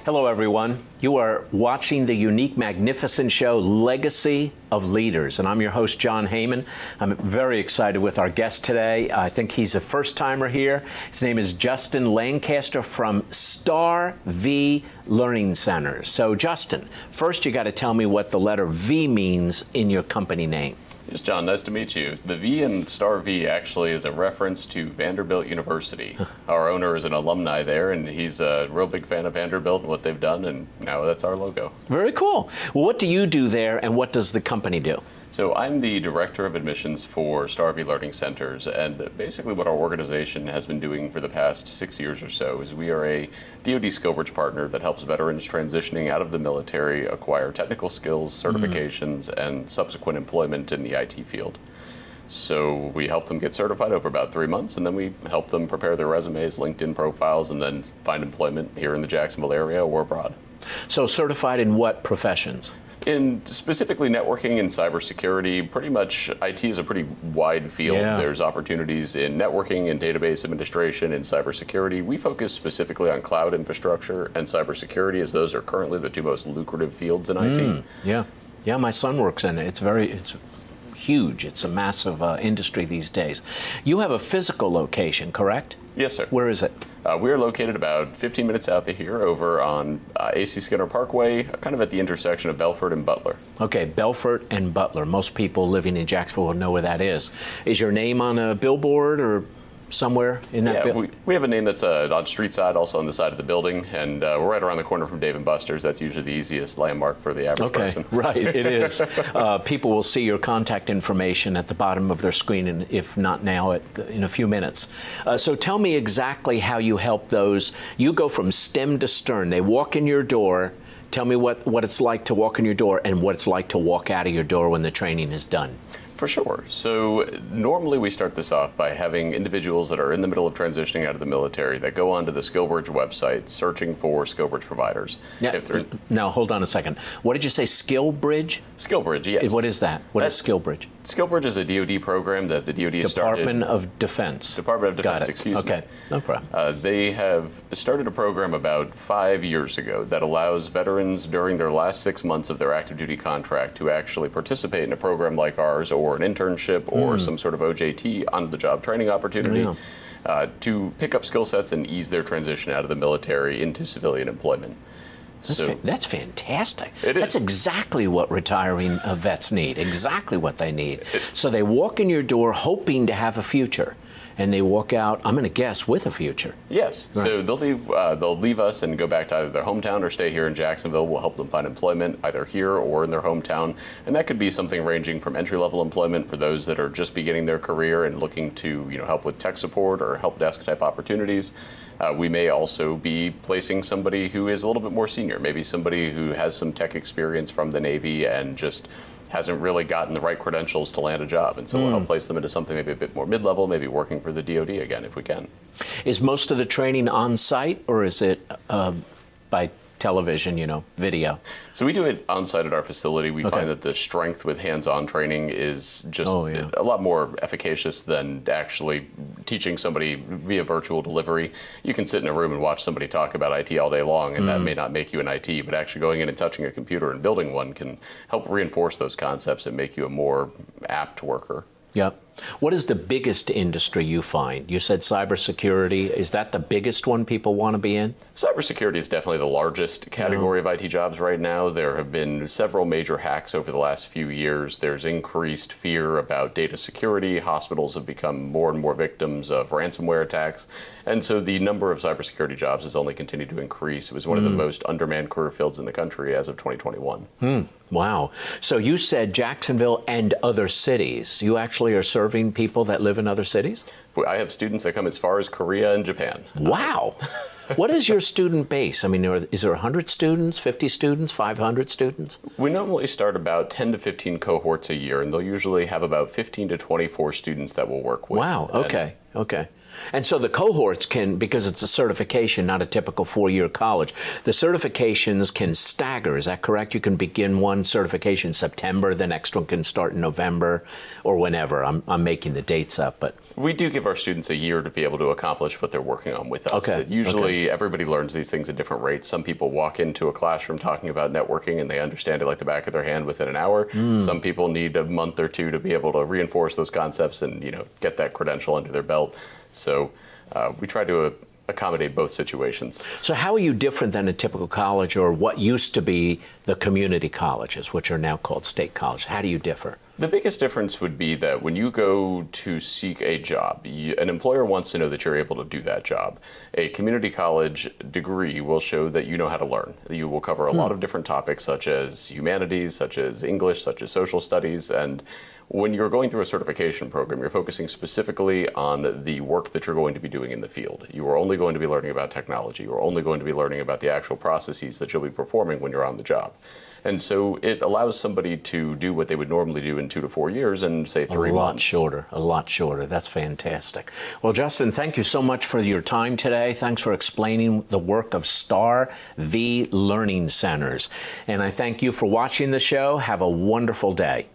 Hello, everyone. You are watching the unique, magnificent show, Legacy of Leaders, and I'm your host, Jon Heymann. I'm very excited with our guest today. I think he's a first-timer here. His name is Justin Lancaster from Star V Learning Centers. So, Justin, first you got to tell me what the letter V means in your company name. Yes, John, nice to meet you. The V in Star V actually is a reference to Vanderbilt University. Our owner is an alumni there, and he's a real big fan of Vanderbilt and what they've done, and now that's our logo. Very cool. Well, what do you do there, and what does the company do? So I'm the Director of Admissions for Star V Learning Centers, and basically what our organization has been doing for the past 6 years or so is we are a DoD SkillBridge partner that helps veterans transitioning out of the military acquire technical skills, certifications, and subsequent employment in the IT field. So we help them get certified over about 3 months, and then we help them prepare their resumes, LinkedIn profiles, and then find employment here in the Jacksonville area or abroad. So certified in what professions? In specifically networking and cybersecurity, pretty much IT is a pretty wide field. Yeah. There's opportunities in networking and database administration and cybersecurity. We focus specifically on cloud infrastructure and cybersecurity, as those are currently the two most lucrative fields in IT. Yeah, my son works in it. It's huge. It's a massive industry these days. You have a physical location, correct? Yes, sir. Where is it? We are located about 15 minutes south of here over on A.C. Skinner Parkway, kind of at the intersection of Belfort and Butler. Okay, Belfort and Butler. Most people living in Jacksonville will know where that is. Is your name on a billboard or somewhere in that building? We have a name that's on street side, also on the side of the building, and we're right around the corner from Dave & Buster's. That's usually the easiest landmark for the average person. Right, it is. People will see your contact information at the bottom of their screen, and if not now, in a few minutes. So tell me exactly how you help those. You go from stem to stern. They walk in your door. Tell me what it's like to walk in your door and what it's like to walk out of your door when the training is done. For sure. So normally we start this off by having individuals that are in the middle of transitioning out of the military that go onto the SkillBridge website searching for SkillBridge providers. Yeah. Now, hold on a second. What did you say, SkillBridge? SkillBridge, yes. What is that? What is SkillBridge? SkillBridge is a DoD program that the DoD started. Department of Defense. Department of Defense, Got it. excuse me. Okay, no problem. They have started a program about 5 years ago that allows veterans during their last 6 months of their active duty contract to actually participate in a program like ours, or an internship, or some sort of OJT, on-the-job training opportunity, to pick up skill sets and ease their transition out of the military into civilian employment. That's fantastic. It is. That's exactly what retiring vets need, exactly what they need. So they walk in your door hoping to have a future, and they walk out, I'm going to guess, with a future. Yes. Right. So they'll leave us and go back to either their hometown or stay here in Jacksonville. We'll help them find employment either here or in their hometown. And that could be something ranging from entry-level employment for those that are just beginning their career and looking to help with tech support or help desk type opportunities. We may also be placing somebody who is a little bit more senior, maybe somebody who has some tech experience from the Navy and just hasn't really gotten the right credentials to land a job. And so we'll help place them into something maybe a bit more mid-level, maybe working for the DoD again if we can. Is most of the training on site, or is it by television, video? So we do it on site at our facility. We find that the strength with hands-on training is just a lot more efficacious than actually teaching somebody via virtual delivery. You can sit in a room and watch somebody talk about IT all day long, and that may not make you an IT, but actually going in and touching a computer and building one can help reinforce those concepts and make you a more apt worker. Yep. What is the biggest industry you find? You said cybersecurity. Is that the biggest one people want to be in? Cybersecurity is definitely the largest category of IT jobs right now. There have been several major hacks over the last few years. There's increased fear about data security. Hospitals have become more and more victims of ransomware attacks. And so the number of cybersecurity jobs has only continued to increase. It was one of the most undermanned career fields in the country as of 2021. Wow. So you said Jacksonville and other cities. You actually are serving people that live in other cities? I have students that come as far as Korea and Japan. Wow. What is your student base? I mean, is there 100 students, 50 students, 500 students? We normally start about 10 to 15 cohorts a year, and they'll usually have about 15 to 24 students that we'll work with. Wow. Okay. And so the cohorts can, because it's a certification, not a typical 4-year college, the certifications can stagger. Is that correct? You can begin one certification in September, the next one can start in November, or whenever. I'm making the dates up, but we do give our students a year to be able to accomplish what they're working on with us. Okay. Usually everybody learns these things at different rates. Some people walk into a classroom talking about networking and they understand it like the back of their hand within an hour. Some people need a month or two to be able to reinforce those concepts and get that credential under their belt. So we try to accommodate both situations. So how are you different than a typical college or what used to be the community colleges, which are now called state colleges? How do you differ? The biggest difference would be that when you go to seek a job, an employer wants to know that you're able to do that job. A community college degree will show that you know how to learn. You will cover a lot of different topics such as humanities, such as English, such as social studies, and when you're going through a certification program, you're focusing specifically on the work that you're going to be doing in the field. You are only going to be learning about technology. You are only going to be learning about the actual processes that you'll be performing when you're on the job. And so it allows somebody to do what they would normally do in 2 to 4 years in, say, 3 months. A lot shorter. That's fantastic. Well, Justin, thank you so much for your time today. Thanks for explaining the work of STAR V Learning Centers. And I thank you for watching the show. Have a wonderful day.